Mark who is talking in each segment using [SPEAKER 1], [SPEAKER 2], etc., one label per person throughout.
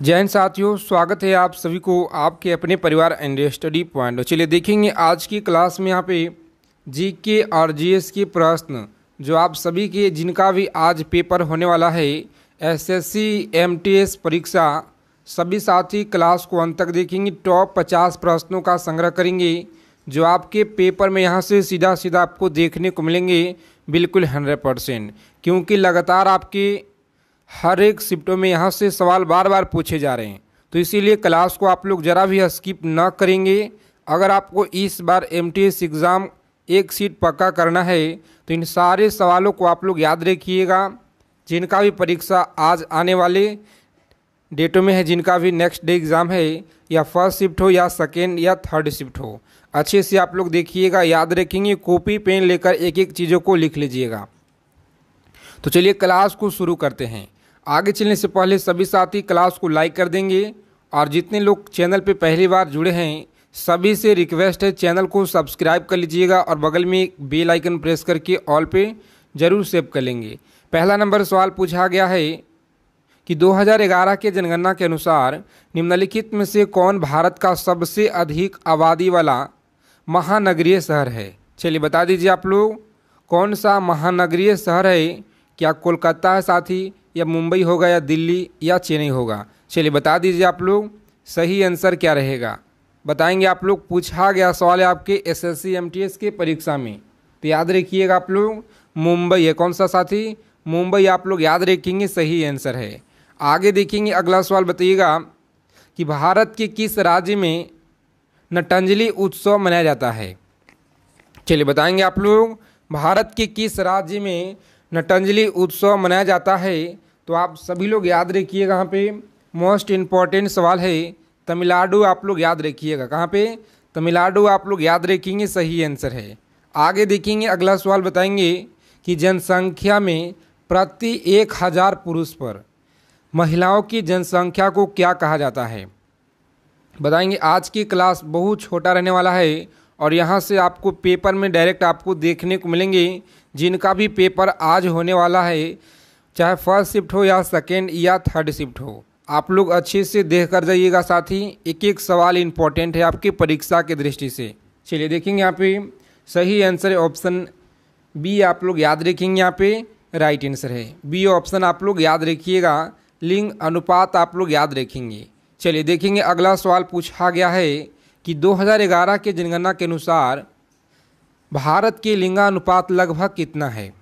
[SPEAKER 1] जय हिंद साथियों, स्वागत है आप सभी को आपके अपने परिवार एंड स्टडी पॉइंट। चलिए देखेंगे आज की क्लास में यहाँ पे जीके और जीएस के प्रश्न जो आप सभी के जिनका भी आज पेपर होने वाला है एसएससी एमटीएस परीक्षा। सभी साथी क्लास को अंत तक देखेंगे। टॉप 50 प्रश्नों का संग्रह करेंगे जो आपके पेपर में यहाँ से सीधा सीधा आपको देखने को मिलेंगे बिल्कुल 100%, क्योंकि लगातार आपके हर एक शिफ्टों में यहाँ से सवाल बार बार पूछे जा रहे हैं। तो इसीलिए क्लास को आप लोग ज़रा भी स्किप ना करेंगे। अगर आपको इस बार एमटीएस एग्ज़ाम एक सीट पक्का करना है तो इन सारे सवालों को आप लोग याद रखिएगा। जिनका भी परीक्षा आज आने वाले डेटों में है, जिनका भी नेक्स्ट डे एग्ज़ाम है, या फर्स्ट शिफ्ट हो या सेकेंड या थर्ड शिफ्ट हो, अच्छे से आप लोग देखिएगा, याद रखेंगे। कॉपी पेन लेकर एक एक चीज़ों को लिख लीजिएगा। तो चलिए क्लास को शुरू करते हैं। आगे चलने से पहले सभी साथी क्लास को लाइक कर देंगे और जितने लोग चैनल पे पहली बार जुड़े हैं सभी से रिक्वेस्ट है चैनल को सब्सक्राइब कर लीजिएगा और बगल में एक बेल आइकन प्रेस करके ऑल पे ज़रूर सेव कर लेंगे। पहला नंबर सवाल पूछा गया है कि 2011 के जनगणना के अनुसार निम्नलिखित में से कौन भारत का सबसे अधिक आबादी वाला महानगरीय शहर है। चलिए बता दीजिए आप लोग कौन सा महानगरीय शहर है। क्या कोलकाता है साथी, या मुंबई होगा, या दिल्ली, या चेन्नई होगा। चलिए बता दीजिए आप लोग सही आंसर क्या रहेगा, बताएंगे आप लोग। पूछा गया सवाल है आपके एसएससी एमटीएस के परीक्षा में, तो याद रखिएगा आप लोग मुंबई है। कौन सा साथी? मुंबई आप लोग याद रखेंगे, सही आंसर है। आगे देखेंगे अगला सवाल, बताइएगा कि भारत के किस राज्य में नटंजलि उत्सव मनाया जाता है। चलिए बताएंगे आप लोग भारत के किस राज्य में नटंजलि उत्सव मनाया जाता है। तो आप सभी लोग याद रखिएगा, यहाँ पे मोस्ट इम्पॉर्टेंट सवाल है तमिलनाडु आप लोग याद रखिएगा। कहाँ पे? तमिलनाडु आप लोग याद रखेंगे, सही आंसर है। आगे देखेंगे अगला सवाल, बताएंगे कि जनसंख्या में प्रति 1000 पुरुष पर महिलाओं की जनसंख्या को क्या कहा जाता है। बताएंगे। आज की क्लास बहुत छोटा रहने वाला है और यहाँ से आपको पेपर में डायरेक्ट आपको देखने को मिलेंगे जिनका भी पेपर आज होने वाला है, चाहे फर्स्ट शिफ्ट हो या सेकेंड या थर्ड शिफ्ट हो। आप लोग अच्छे से देख कर जाइएगा साथी, एक एक सवाल इम्पोर्टेंट है आपकी परीक्षा की दृष्टि से। चलिए देखेंगे यहाँ पे सही आंसर है ऑप्शन बी, आप लोग याद रखेंगे, यहाँ पे राइट आंसर है बी ऑप्शन। आप लोग याद रखिएगा, लिंग अनुपात आप लोग याद रखेंगे। चलिए देखेंगे अगला सवाल पूछा गया है कि 2011 के जनगणना के अनुसार भारत के लिंगानुपात लगभग कितना है।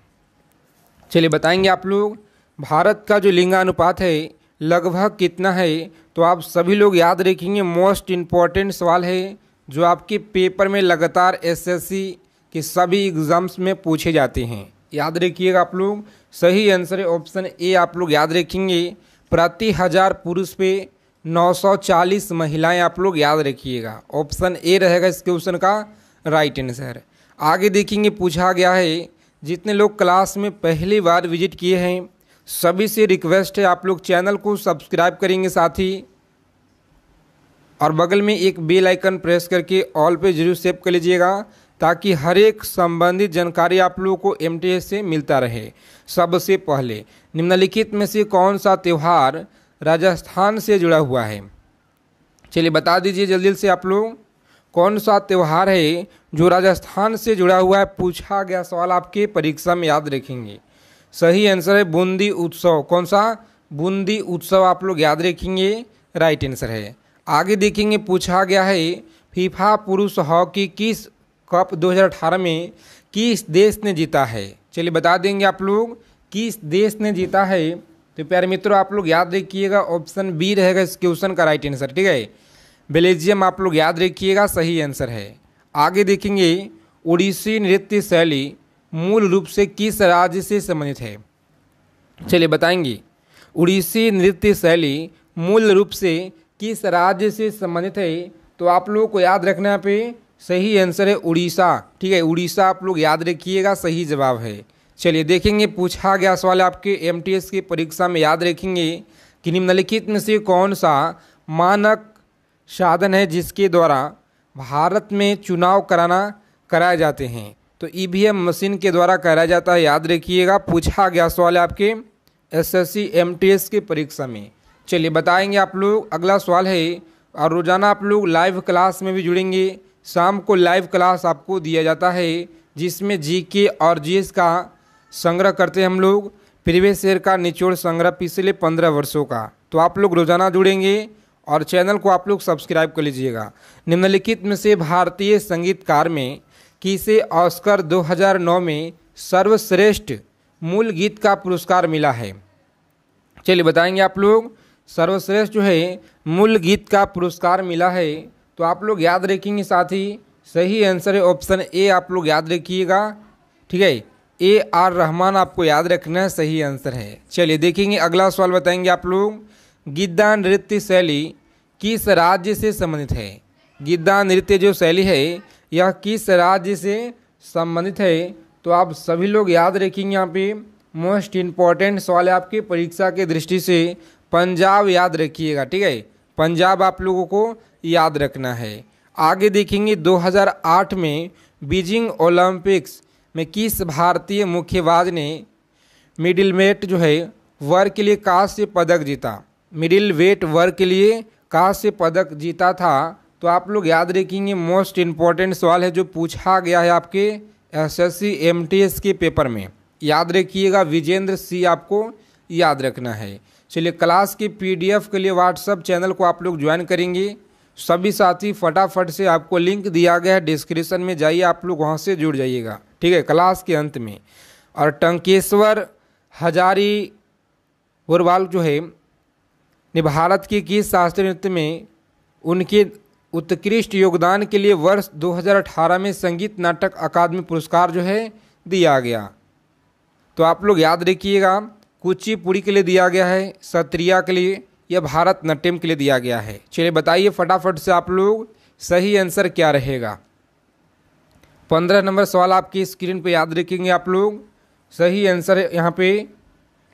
[SPEAKER 1] चलिए बताएंगे आप लोग भारत का जो लिंगानुपात है लगभग कितना है। तो आप सभी लोग याद रखेंगे, मोस्ट इम्पॉर्टेंट सवाल है जो आपके पेपर में लगातार एसएससी के सभी एग्जाम्स में पूछे जाते हैं। याद रखिएगा आप लोग, सही आंसर है ऑप्शन ए, आप लोग याद रखेंगे। प्रति 1000 पुरुष पे 940 महिलाएं आप लोग याद रखिएगा, ऑप्शन ए रहेगा इस क्वेश्चन का राइट आंसर। आगे देखेंगे पूछा गया है जितने लोग क्लास में पहली बार विजिट किए हैं सभी से रिक्वेस्ट है आप लोग चैनल को सब्सक्राइब करेंगे साथी, और बगल में एक बेल आइकन प्रेस करके ऑल पे जरूर सेव कर लीजिएगा ताकि हर एक संबंधित जानकारी आप लोगों को एमटीएस से मिलता रहे। सबसे पहले निम्नलिखित में से कौन सा त्यौहार राजस्थान से जुड़ा हुआ है। चलिए बता दीजिए जल्दी से आप लोग कौन सा त्यौहार है जो राजस्थान से जुड़ा हुआ है। पूछा गया सवाल आपके परीक्षा में, याद रखेंगे। सही आंसर है बूंदी उत्सव। कौन सा? बूंदी उत्सव आप लोग याद रखेंगे, राइट आंसर है। आगे देखेंगे पूछा गया है फीफा पुरुष हॉकी किस कप 2018 में किस देश ने जीता है। चलिए बता देंगे आप लोग किस देश ने जीता है। तो प्यारे मित्रों आप लोग याद रखिएगा, ऑप्शन बी रहेगा इस क्वेश्चन का राइट आंसर, ठीक है। बेल्जियम आप लोग याद रखिएगा, सही आंसर है। आगे देखेंगे ओडिसी नृत्य शैली मूल रूप से किस राज्य से संबंधित है। चलिए बताएंगे ओडिसी नृत्य शैली मूल रूप से किस राज्य से संबंधित है। तो आप लोगों को याद रखना पे सही आंसर है उड़ीसा, ठीक है। उड़ीसा आप लोग याद रखिएगा, सही जवाब है। चलिए देखेंगे पूछा गया सवाल आपके एमटीएस की परीक्षा में, याद रखेंगे कि निम्नलिखित में से कौन सा मानक साधन है जिसके द्वारा भारत में चुनाव कराए जाते हैं। तो ईवीएम मशीन के द्वारा कराया जाता है, याद रखिएगा। पूछा गया सवाल है आपके एसएससी एमटीएस की परीक्षा में। चलिए बताएंगे आप लोग। अगला सवाल है, और रोज़ाना आप लोग लाइव क्लास में भी जुड़ेंगे। शाम को लाइव क्लास आपको दिया जाता है जिसमें जीके और जीएस का संग्रह करते हैं हम लोग, प्रीवियस ईयर का निचोड़ संग्रह पिछले 15 वर्षों का। तो आप लोग रोज़ाना जुड़ेंगे और चैनल को आप लोग सब्सक्राइब कर लीजिएगा। निम्नलिखित में से भारतीय संगीतकार में किसे ऑस्कर 2009 में सर्वश्रेष्ठ मूल गीत का पुरस्कार मिला है? चलिए बताएंगे आप लोग। सर्वश्रेष्ठ जो है मूल गीत का पुरस्कार मिला है, तो आप लोग याद रखेंगे साथी। सही आंसर है ऑप्शन ए, आप लोग याद रखिएगा। ठीक है, ए आर रहमान आपको याद रखना है, सही आंसर है। चलिए देखेंगे अगला सवाल, बताएंगे आप लोग। गिद्दा नृत्य शैली किस राज्य से संबंधित है? गिद्दा नृत्य जो शैली है यह किस राज्य से संबंधित है? तो आप सभी लोग याद रखेंगे। यहाँ पे मोस्ट इम्पॉर्टेंट सवाल है आपकी परीक्षा के दृष्टि से, पंजाब याद रखिएगा। ठीक है, पंजाब आप लोगों को याद रखना है। आगे देखेंगे 2008 में बीजिंग ओलंपिक्स में किस भारतीय मुक्केबाज ने मिडिल वेट जो है वर्ग के लिए कांस्य पदक जीता? मिडिल वेट वर्ग के लिए कांस्य पदक जीता था। तो आप लोग याद रखेंगे, मोस्ट इम्पॉर्टेंट सवाल है जो पूछा गया है आपके एसएससी एमटीएस के पेपर में। याद रखिएगा, विजेंद्र सी आपको याद रखना है। चलिए क्लास की पीडीएफ के लिए व्हाट्सएप चैनल को आप लोग ज्वाइन करेंगे। सभी साथी फटाफट से आपको लिंक दिया गया है डिस्क्रिप्शन में, जाइए आप लोग वहाँ से जुड़ जाइएगा। ठीक है, क्लास के अंत में। और टंकेश्वर हजारी बुरवाल जो है ने भारत के किस शास्त्रीय नृत्य में उनके उत्कृष्ट योगदान के लिए वर्ष 2018 में संगीत नाटक अकादमी पुरस्कार जो है दिया गया? तो आप लोग याद रखिएगा, कुचिपुड़ी के लिए दिया गया है, सत्रिया के लिए, या भारतनाट्यम के लिए दिया गया है। चलिए बताइए फटाफट से आप लोग, सही आंसर क्या रहेगा? 15 नंबर सवाल आपकी स्क्रीन पे याद रखेंगे आप लोग। सही आंसर यहाँ पे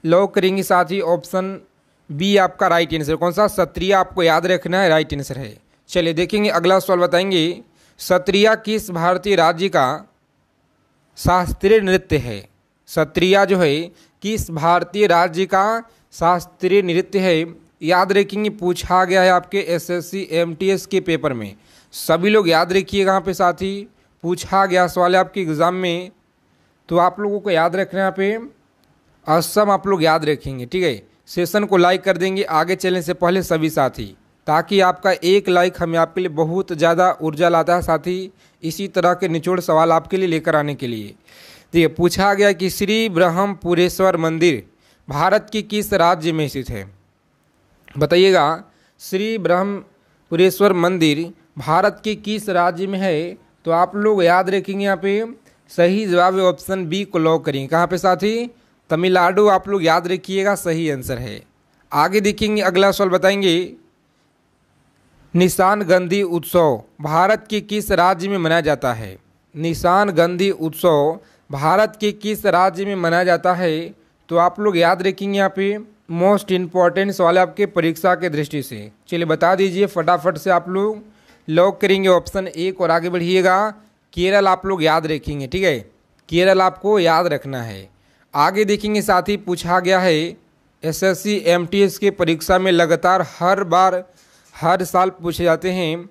[SPEAKER 1] लॉक करेंगे साथी, ऑप्शन बी आपका राइट आंसर। कौन सा? सत्रिया आपको याद रखना है, राइट आंसर है। चलिए देखेंगे अगला सवाल, बताएंगे सत्रिया किस भारतीय राज्य का शास्त्रीय नृत्य है? सत्रिया जो है किस भारतीय राज्य का शास्त्रीय नृत्य है? याद रखेंगे, पूछा गया है आपके एसएससी एमटीएस के पेपर में। सभी लोग याद रखिएगा, यहाँ पे साथी पूछा गया सवाल है आपके एग्ज़ाम में। तो आप लोगों को याद रखना है यहाँ पे असम आप लोग याद रखेंगे। ठीक है, सेशन को लाइक कर देंगे आगे चलने से पहले सभी साथी, ताकि आपका एक लाइक हमें आपके लिए बहुत ज़्यादा ऊर्जा लाता है साथी, इसी तरह के निचोड़ सवाल आपके लिए लेकर आने के लिए। देखिए पूछा गया कि श्री ब्रह्मपुरेश्वर मंदिर भारत के किस राज्य में स्थित है? बताइएगा, श्री ब्रह्मपुरेश्वर मंदिर भारत के किस राज्य में है? तो आप लोग याद रखेंगे, यहाँ पे सही जवाब ऑप्शन बी को लॉक करेंगे। कहाँ पे साथी? तमिलनाडु आप लोग याद रखिएगा, सही आंसर है। आगे देखेंगे अगला सवाल, बताएंगे निशानगंधी उत्सव भारत के किस राज्य में मनाया जाता है? निशानगंधी उत्सव भारत के किस राज्य में मनाया जाता है? तो आप लोग याद रखेंगे, यहाँ पे मोस्ट इम्पॉर्टेंट सवाल है आपके परीक्षा के दृष्टि से। चलिए बता दीजिए फटाफट से, आप लोग लॉक करेंगे ऑप्शन एक और आगे बढ़िएगा। केरल आप लोग याद रखेंगे। ठीक है, केरल आपको याद रखना है। आगे देखेंगे साथी, पूछा गया है एसएससी एमटीएस के परीक्षा में लगातार हर साल पूछे जाते हैं,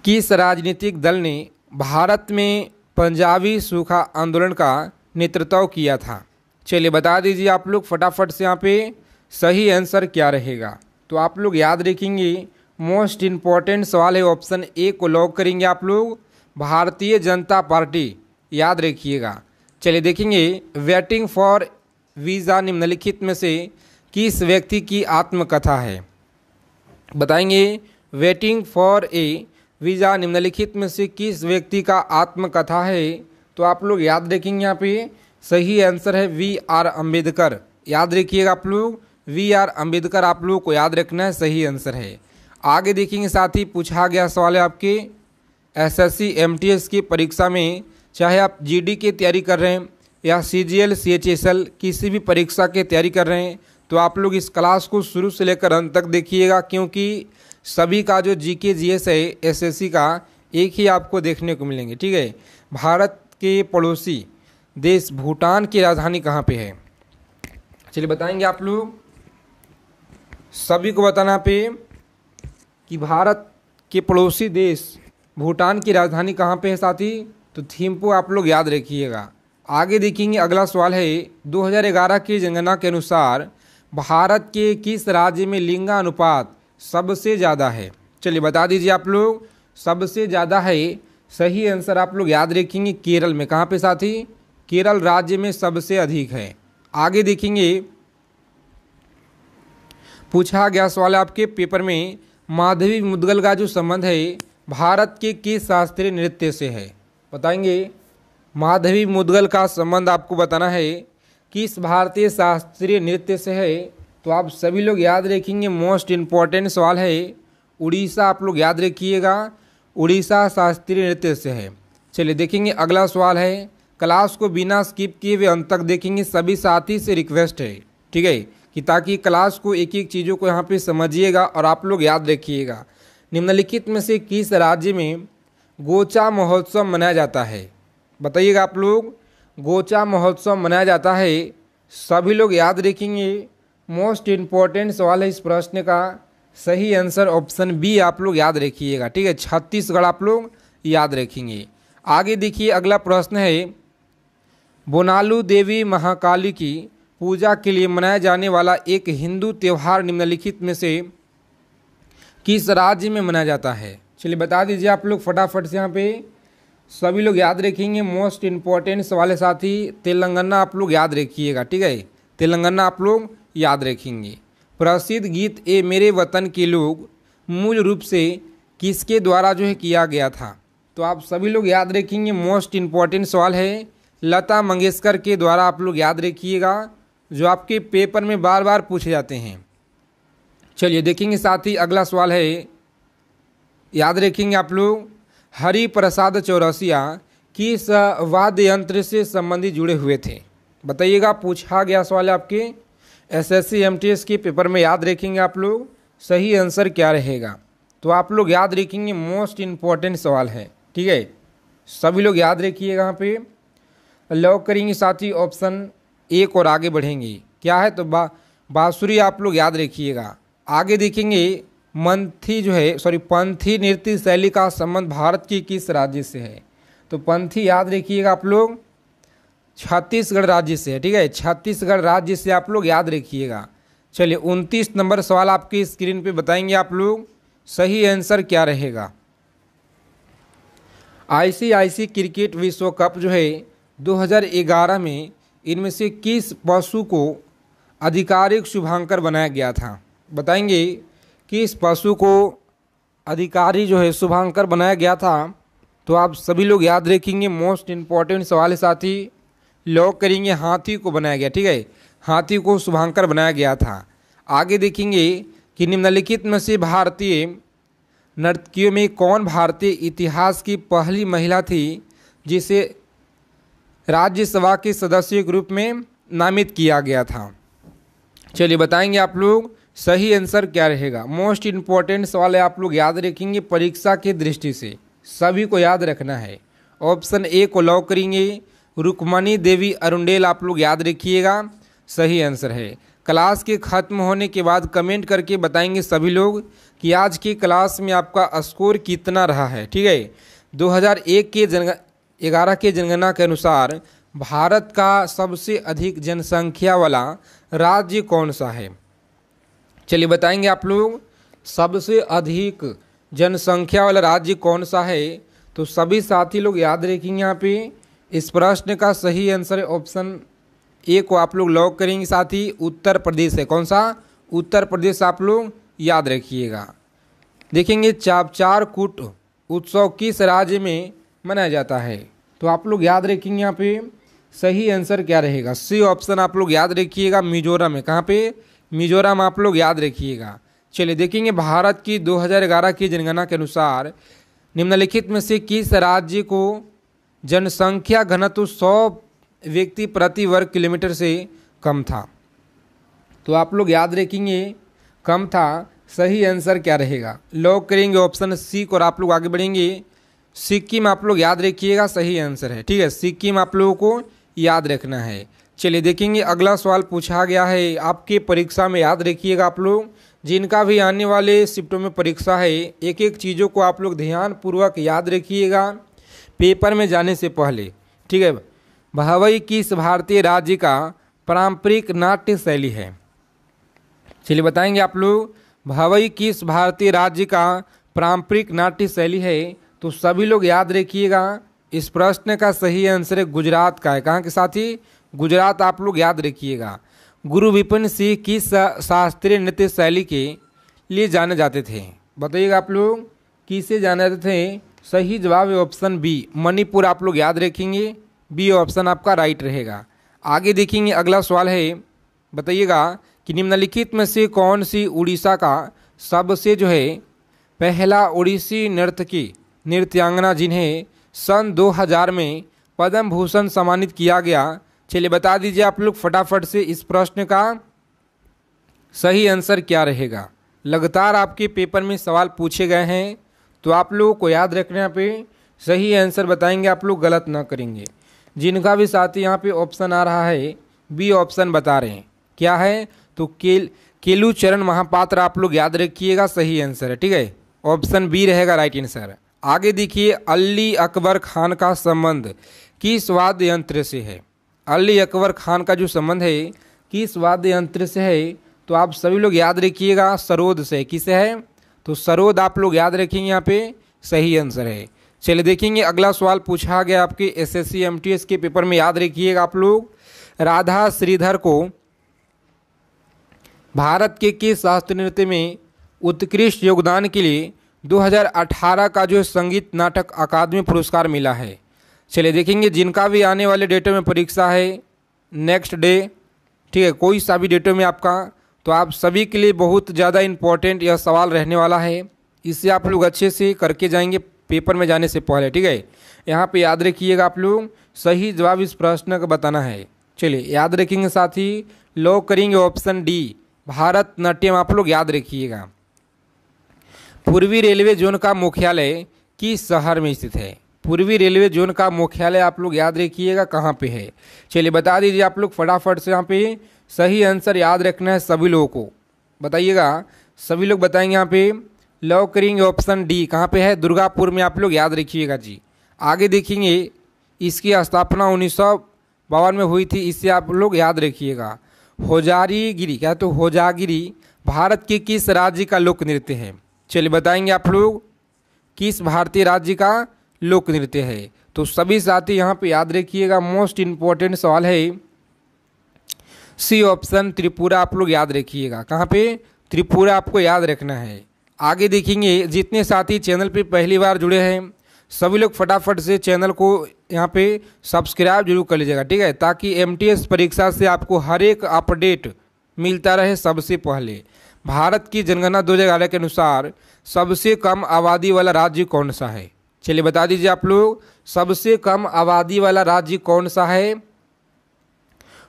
[SPEAKER 1] किस राजनीतिक दल ने भारत में पंजाबी सूखा आंदोलन का नेतृत्व किया था? चलिए बता दीजिए आप लोग फटाफट से, यहाँ पे सही आंसर क्या रहेगा? तो आप लोग याद रखेंगे, मोस्ट इम्पॉर्टेंट सवाल है, ऑप्शन ए को लॉक करेंगे आप लोग, भारतीय जनता पार्टी याद रखिएगा। चलिए देखेंगे, वेटिंग फॉर वीज़ा निम्नलिखित में से किस व्यक्ति की आत्मकथा है? बताएंगे, वेटिंग फॉर ए वीज़ा निम्नलिखित में से किस व्यक्ति का आत्मकथा है? तो आप लोग याद रखेंगे, यहाँ पे सही आंसर है वी आर अम्बेडकर। याद रखिएगा आप लोग, वी आर अम्बेडकर आप लोग को याद रखना है, सही आंसर है। आगे देखेंगे साथी, पूछा गया सवाल है आपके एसएससी एमटीएस की परीक्षा में, चाहे आप जीडी की तैयारी कर रहे हैं या सीजीएल सीएचएसएल किसी भी परीक्षा की तैयारी कर रहे हैं, तो आप लोग इस क्लास को शुरू से लेकर अंत तक देखिएगा, क्योंकि सभी का जो जीके जीएस है एसएससी का एक ही आपको देखने को मिलेंगे। ठीक है, भारत के पड़ोसी देश भूटान की राजधानी कहाँ पे है? चलिए बताएंगे आप लोग। सभी को बताना पे कि भारत के पड़ोसी देश भूटान की राजधानी कहाँ पे है साथी, तो थिम्पू आप लोग याद रखिएगा। आगे देखेंगे अगला सवाल है 2011 की जनगणना के अनुसार भारत के किस राज्य में लिंगानुपात सबसे ज़्यादा है। चलिए बता दीजिए आप लोग, सबसे ज़्यादा है। सही आंसर आप लोग याद रखेंगे केरल में। कहाँ पे साथी, केरल राज्य में सबसे अधिक है। आगे देखेंगे पूछा गया सवाल आपके पेपर में, माधवी मुद्गल का जो संबंध है भारत के किस शास्त्रीय नृत्य से है। बताएंगे माधवी मुद्गल का संबंध आपको बताना है किस भारतीय शास्त्रीय नृत्य से है। तो आप सभी लोग याद रखेंगे, मोस्ट इम्पॉर्टेंट सवाल है, उड़ीसा आप लोग याद रखिएगा, उड़ीसा शास्त्रीय नृत्य से है। चलिए देखेंगे अगला सवाल है, क्लास को बिना स्किप किए हुए अंत तक देखेंगे। सभी साथी से रिक्वेस्ट है, ठीक है, कि ताकि क्लास को एक एक चीज़ों को यहाँ पे समझिएगा और आप लोग याद रखिएगा। निम्नलिखित में से किस राज्य में गोचा महोत्सव मनाया जाता है। बताइएगा आप लोग, गोचा महोत्सव मनाया जाता है। सभी लोग याद रखेंगे, मोस्ट इम्पॉर्टेंट सवाल है इस प्रश्न का। सही आंसर ऑप्शन बी आप लोग याद रखिएगा, ठीक है, छत्तीसगढ़ आप लोग याद रखेंगे। आगे देखिए अगला प्रश्न है, बोनालू देवी महाकाली की पूजा के लिए मनाया जाने वाला एक हिंदू त्यौहार निम्नलिखित में से किस राज्य में मनाया जाता है। चलिए बता दीजिए आप लोग फटाफट से, यहाँ पे सभी लोग याद रखेंगे। मोस्ट इम्पॉर्टेंट सवाल है साथी, तेलंगाना आप लोग याद रखिएगा, ठीक है, तेलंगाना आप लोग याद रखेंगे। प्रसिद्ध गीत ए मेरे वतन के लोग मूल रूप से किसके द्वारा जो है किया गया था। तो आप सभी लोग याद रखेंगे, मोस्ट इम्पॉर्टेंट सवाल है, लता मंगेशकर के द्वारा आप लोग याद रखिएगा, जो आपके पेपर में बार बार पूछे जाते हैं। चलिए देखेंगे साथी अगला सवाल है, याद रखेंगे आप लोग, हरि प्रसाद चौरसिया किस वाद्य यंत्र से संबंधित जुड़े हुए थे। बताइएगा, पूछा गया सवाल है आपके एसएससी एमटीएस के पेपर में, याद रखेंगे आप लोग सही आंसर क्या रहेगा। तो आप लोग याद रखेंगे, मोस्ट इम्पॉर्टेंट सवाल है, ठीक है, सभी लोग याद रखिएगा। यहाँ पे लॉक करेंगे साथी ऑप्शन एक और आगे बढ़ेंगे। क्या है, तो बांसुरी आप लोग याद रखिएगा। आगे देखेंगे पंथी नृत्य शैली का संबंध भारत की किस राज्य से है। तो पंथी याद रखिएगा आप लोग छत्तीसगढ़ राज्य से है, ठीक है, छत्तीसगढ़ राज्य से आप लोग याद रखिएगा। चलिए 29 नंबर सवाल आपकी स्क्रीन पे बताएंगे आप लोग, सही आंसर क्या रहेगा। आईसीआईसी क्रिकेट विश्व कप जो है 2011 में इनमें से किस पशु को आधिकारिक शुभांकर बनाया गया था। बताएंगे किस पशु को अधिकारी जो है शुभांकर बनाया गया था। तो आप सभी लोग याद रखेंगे, मोस्ट इम्पॉर्टेंट सवाल है साथी, लॉक करेंगे, हाथी को बनाया गया, ठीक है, हाथी को शुभांकर बनाया गया था। आगे देखेंगे कि निम्नलिखित में से भारतीय नर्तकियों में कौन भारतीय इतिहास की पहली महिला थी जिसे राज्यसभा के सदस्य के रूप में नामित किया गया था। चलिए बताएंगे आप लोग सही आंसर क्या रहेगा। मोस्ट इम्पॉर्टेंट सवाल है, आप लोग याद रखेंगे, परीक्षा की दृष्टि से सभी को याद रखना है। ऑप्शन ए को लॉक करेंगे, रुक्मणी देवी अरुंडेल आप लोग याद रखिएगा, सही आंसर है। क्लास के ख़त्म होने के बाद कमेंट करके बताएंगे सभी लोग कि आज की क्लास में आपका स्कोर कितना रहा है, ठीक है। 2001 के 11 के जनगणना के अनुसार भारत का सबसे अधिक जनसंख्या वाला राज्य कौन सा है। चलिए बताएंगे आप लोग, सबसे अधिक जनसंख्या वाला राज्य कौन सा है। तो सभी साथी लोग याद रखेंगे, यहाँ पे इस प्रश्न का सही आंसर है ऑप्शन ए को आप लोग लॉक करेंगे साथी, उत्तर प्रदेश है। कौन सा, उत्तर प्रदेश आप लोग याद रखिएगा। देखेंगे चापचारकूट उत्सव किस राज्य में मनाया जाता है। तो आप लोग याद रखेंगे, यहाँ पे सही आंसर क्या रहेगा। सी ऑप्शन आप लोग याद रखिएगा, मिजोरम में। कहाँ पे, मिजोरम आप लोग याद रखिएगा। चलिए देखेंगे भारत की 2011 की जनगणना के अनुसार निम्नलिखित में से किस राज्य को जनसंख्या घनत्व 100 व्यक्ति प्रति वर्ग किलोमीटर से कम था। तो आप लोग याद रखेंगे, कम था, सही आंसर क्या रहेगा। लॉक करेंगे ऑप्शन सी को और आप लोग आगे बढ़ेंगे। सिक्किम आप लोग याद रखिएगा, सही आंसर है, ठीक है, सिक्किम आप लोगों को याद रखना है। चलिए देखेंगे अगला सवाल पूछा गया है आपके परीक्षा में, याद रखिएगा आप लोग जिनका भी आने वाले शिफ्टों में परीक्षा है, एक एक चीज़ों को आप लोग ध्यान पूर्वक याद रखिएगा पेपर में जाने से पहले, ठीक है। भावई किस भारतीय राज्य का पारंपरिक नाट्य शैली है? चलिए बताएंगे आप लोग भावई किस भारतीय राज्य का पारंपरिक नाट्य शैली है। तो सभी लोग याद रखिएगा इस प्रश्न का सही आंसर है गुजरात का है। कहाँ के साथी? गुजरात आप लोग याद रखिएगा। गुरु विपिन सिंह किस शास्त्रीय नृत्य शैली के लिए जाने जाते थे? बताइएगा आप लोग किसे जाने जाते थे? सही जवाब है ऑप्शन बी, मणिपुर आप लोग याद रखेंगे। बी ऑप्शन आपका राइट रहेगा। आगे देखेंगे अगला सवाल है, बताइएगा कि निम्नलिखित में से कौन सी उड़ीसा का सबसे जो है पहला ओडिसी नृत्यांगना जिन्हें सन 2000 में पद्म भूषण सम्मानित किया गया? चलिए बता दीजिए आप लोग फटाफट से इस प्रश्न का सही आंसर क्या रहेगा। लगातार आपके पेपर में सवाल पूछे गए हैं तो आप लोगों को याद रखने पे सही आंसर बताएंगे, आप लोग गलत ना करेंगे। जिनका भी साथी यहाँ पे ऑप्शन आ रहा है बी ऑप्शन बता रहे हैं, क्या है? तो केलुचरण महापात्र आप लोग याद रखिएगा, सही आंसर है, ठीक है। ऑप्शन बी रहेगा राइट आंसर। आगे देखिए अली अकबर खान का संबंध किस वाद्य यंत्र से है? अली अकबर खान का जो संबंध है किस वाद्य यंत्र से है? तो आप सभी लोग याद रखिएगा सरोद से। किसे है? तो सरोद आप लोग याद रखेंगे, यहाँ पे सही आंसर है। चलिए देखेंगे अगला सवाल पूछा गया आपके SSC MTS के पेपर में, याद रखिएगा आप लोग राधा श्रीधर को भारत के किस शास्त्रीय नृत्य में उत्कृष्ट योगदान के लिए 2018 का जो संगीत नाटक अकादमी पुरस्कार मिला है? चलिए देखेंगे जिनका भी आने वाले डेटों में परीक्षा है नेक्स्ट डे, ठीक है, कोई सा भी डेटों में आपका, तो आप सभी के लिए बहुत ज़्यादा इम्पोर्टेंट यह सवाल रहने वाला है। इससे आप लोग अच्छे से करके जाएंगे पेपर में जाने से पहले, ठीक है। यहाँ पे याद रखिएगा आप लोग सही जवाब इस प्रश्न का बताना है। चलिए याद रखेंगे साथी, लॉक करेंगे ऑप्शन डी भारतनाट्यम आप लोग याद रखिएगा। पूर्वी रेलवे जोन का मुख्यालय किस शहर में स्थित है? पूर्वी रेलवे जोन का मुख्यालय आप लोग याद रखिएगा कहाँ पे है? चलिए बता दीजिए आप लोग फटाफट से, यहाँ पे सही आंसर याद रखना है सभी लोगों को, बताइएगा। सभी लोग बताएंगे यहाँ पे, लॉक करेंगे ऑप्शन डी, कहाँ पे है? दुर्गापुर में आप लोग याद रखिएगा जी। आगे देखेंगे इसकी स्थापना 1952 में हुई थी, इससे आप लोग याद रखिएगा। होजारीगिरी, क्या? तो होजागिरी भारत के किस राज्य का लोक नृत्य है? चलिए बताएंगे आप लोग किस भारतीय राज्य का लोक नृत्य है। तो सभी साथी यहाँ पे याद रखिएगा, मोस्ट इम्पोर्टेंट सवाल है सी ऑप्शन त्रिपुरा आप लोग याद रखिएगा। कहाँ पे? त्रिपुरा आपको याद रखना है। आगे देखेंगे जितने साथी चैनल पे पहली बार जुड़े हैं सभी लोग फटाफट से चैनल को यहाँ पे सब्सक्राइब जरूर कर लीजिएगा, ठीक है, ताकि MTS परीक्षा से आपको हर एक अपडेट मिलता रहे सबसे पहले। भारत की जनगणना 2011 के अनुसार सबसे कम आबादी वाला राज्य कौन सा है? चलिए बता दीजिए आप लोग सबसे कम आबादी वाला राज्य कौन सा है?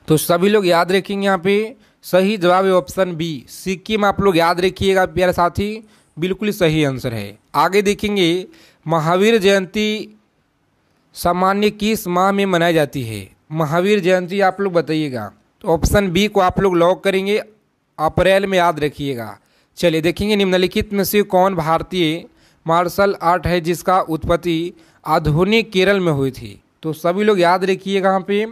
[SPEAKER 1] तो सभी लोग याद रखेंगे, यहाँ पे सही जवाब है ऑप्शन बी सिक्किम आप लोग याद रखिएगा प्यारे साथी, बिल्कुल सही आंसर है। आगे देखेंगे महावीर जयंती सामान्य किस माह में मनाई जाती है? महावीर जयंती आप लोग बताइएगा। तो ऑप्शन बी को आप लोग लॉक करेंगे, अप्रैल में याद रखिएगा। चलिए देखेंगे निम्नलिखित में से कौन भारतीय मार्शल आर्ट है जिसका उत्पत्ति आधुनिक केरल में हुई थी? तो सभी लोग याद रखिएगा, यहाँ पे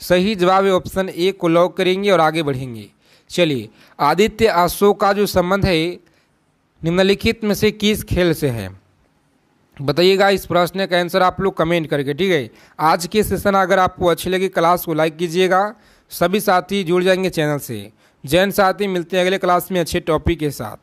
[SPEAKER 1] सही जवाब है ऑप्शन ए को लॉक करेंगे और आगे बढ़ेंगे। चलिए आदित्य अशोक का जो संबंध है निम्नलिखित में से किस खेल से है? बताइएगा इस प्रश्न का आंसर आप लोग कमेंट करके, ठीक है। आज के सेशन अगर आपको अच्छी लगी क्लास को लाइक कीजिएगा। सभी साथी जुड़ जाएंगे चैनल से। जैन साथी मिलते हैं अगले क्लास में अच्छे टॉपिक के साथ।